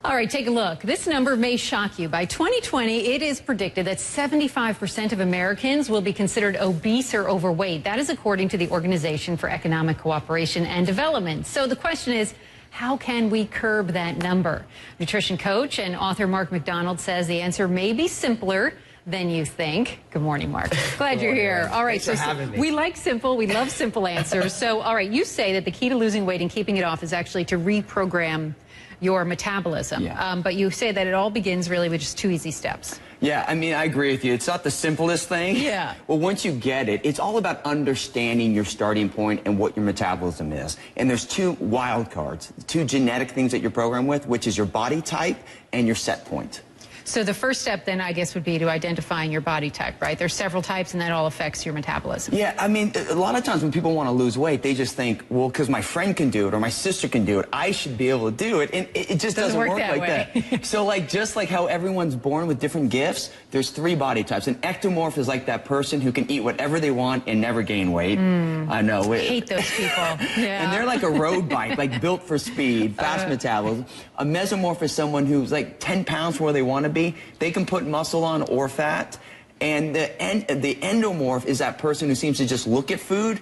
All right, take a look. This number may shock you. By 2020, it is predicted that 75% of Americans will be considered obese or overweight. That is according to the Organization for Economic Cooperation and Development. So the question is, how can we curb that number? Nutrition coach and author Mark Macdonald says the answer may be simpler than you think. Good morning, Mark. Glad you're here. All right, Thanks for having me. We like simple. We love simple answers. So, all right, you say that the key to losing weight and keeping it off is actually to reprogram your metabolism. Yeah. But you say that it all begins really with just 2 easy steps. Yeah, I mean, I agree with you. It's not the simplest thing. Yeah. Well, once you get it, it's all about understanding your starting point and what your metabolism is. And there's 2 wild cards, 2 genetic things that you're programmed with, which is your body type and your set point. So the first step then, I guess, would be to identifying your body type, right? There's several types, and that all affects your metabolism. Yeah, I mean, a lot of times when people want to lose weight, they just think, well, because my friend can do it or my sister can do it, I should be able to do it. And it just doesn't work like that. So just like how everyone's born with different gifts, there's 3 body types. An ectomorph is like that person who can eat whatever they want and never gain weight. I know. I hate those people. Yeah. And they're like a road bike, like built for speed, fast metabolism. A mesomorph is someone who's like 10 pounds from where they want to be. They can put muscle on or fat. And the endomorph is that person who seems to just look at food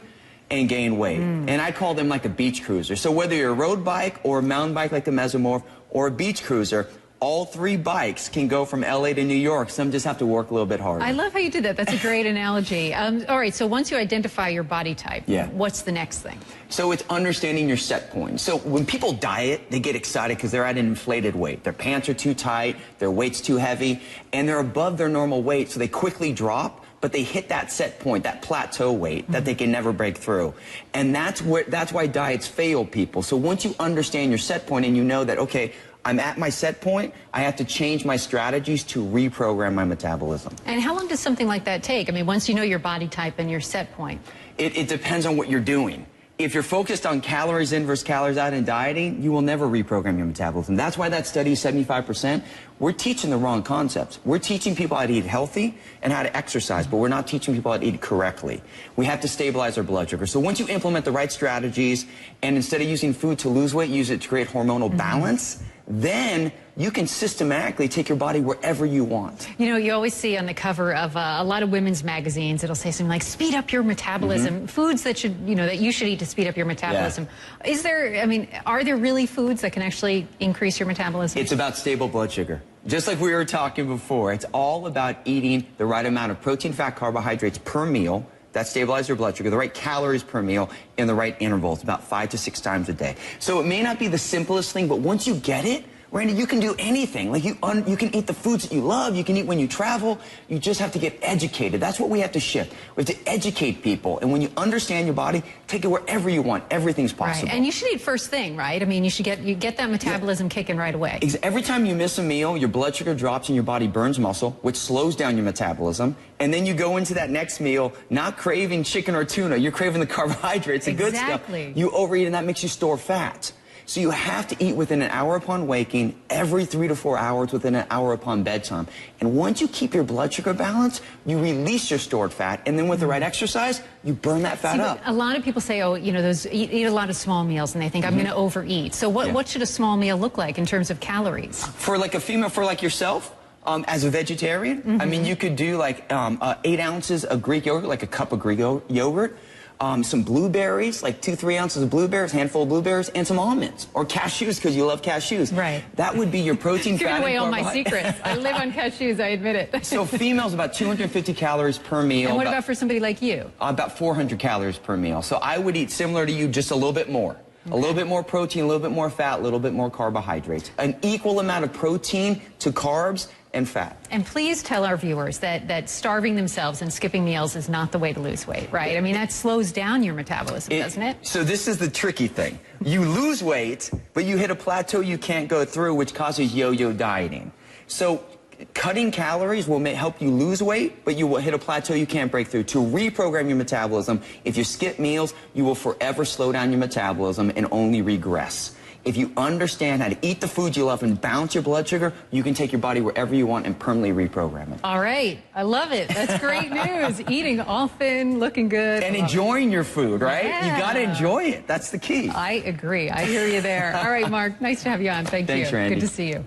and gain weight. And I call them like a beach cruiser. So whether you're a road bike or a mountain bike like the mesomorph or a beach cruiser, all 3 bikes can go from LA to New York. Some just have to work a little bit harder. I love how you did that. That's a great analogy. All right, so once you identify your body type, what's the next thing? So it's understanding your set point. So when people diet, they get excited because they're at an inflated weight. Their pants are too tight, their weight's too heavy, and they're above their normal weight, so they quickly drop, but they hit that set point, that plateau weight that they can never break through. And that's why diets fail people. So once you understand your set point and you know that, okay, I'm at my set point, I have to change my strategies to reprogram my metabolism. And how long does something like that take? I mean, once you know your body type and your set point. It depends on what you're doing. If you're focused on calories in versus calories out in dieting, you will never reprogram your metabolism. That's why that study is 75%. We're teaching the wrong concepts. We're teaching people how to eat healthy and how to exercise, but we're not teaching people how to eat correctly. We have to stabilize our blood sugar. So once you implement the right strategies, and instead of using food to lose weight, use it to create hormonal balance, then you can systematically take your body wherever you want. You know, you always see on the cover of a lot of women's magazines, it'll say something like, speed up your metabolism, foods that should, that you should eat to speed up your metabolism. Yeah. Is there, I mean, are there really foods that can actually increase your metabolism? It's about stable blood sugar. Just like we were talking before, it's all about eating the right amount of protein, fat, carbohydrates per meal that stabilize your blood sugar, the right calories per meal in the right intervals, about 5 to 6 times a day. So it may not be the simplest thing, but once you get it, Randy, you can do anything. Like you can eat the foods that you love. You can eat when you travel. You just have to get educated. That's what we have to shift. We have to educate people. And when you understand your body, take it wherever you want. Everything's possible. Right. And you should eat first thing, right? I mean, you get that metabolism kicking right away. Every time you miss a meal, your blood sugar drops and your body burns muscle, which slows down your metabolism. And then you go into that next meal not craving chicken or tuna. You're craving the carbohydrates, the good stuff. You overeat, and that makes you store fat. So you have to eat within an hour upon waking, every 3 to 4 hours within an hour upon bedtime. And once you keep your blood sugar balanced, you release your stored fat. And then with the right exercise, you burn that fat up. A lot of people say, oh, those eat a lot of small meals, and they think, I'm going to overeat. So what should a small meal look like in terms of calories? For like a female, for like yourself, as a vegetarian, I mean, you could do like 8 ounces of Greek yogurt, like a cup of Greek yogurt. Some blueberries, like 2-3 ounces of blueberries, handful of blueberries, and some almonds or cashews because you love cashews. Right. That would be your protein, fat, and away all my carbohydrates. secrets. I live on cashews, I admit it. So females, about 250 calories per meal. And what about for somebody like you? About 400 calories per meal. So I would eat similar to you, just a little bit more. Okay. A little bit more protein, a little bit more fat, a little bit more carbohydrates. An equal amount of protein to carbs and fat. And please tell our viewers that starving themselves and skipping meals is not the way to lose weight, right? I mean, that slows down your metabolism, doesn't it? So this is the tricky thing. You lose weight, but you hit a plateau you can't go through, which causes yo-yo dieting. So cutting calories will help you lose weight, but you will hit a plateau you can't break through. To reprogram your metabolism, if you skip meals, you will forever slow down your metabolism and only regress. If you understand how to eat the foods you love and balance your blood sugar, you can take your body wherever you want and permanently reprogram it. All right. I love it. That's great news. Eating often, looking good. And enjoying your food, right? Yeah. You got to enjoy it. That's the key. I agree. I hear you there. All right, Mark. Nice to have you on. Thank you. Thanks, Randy. Good to see you.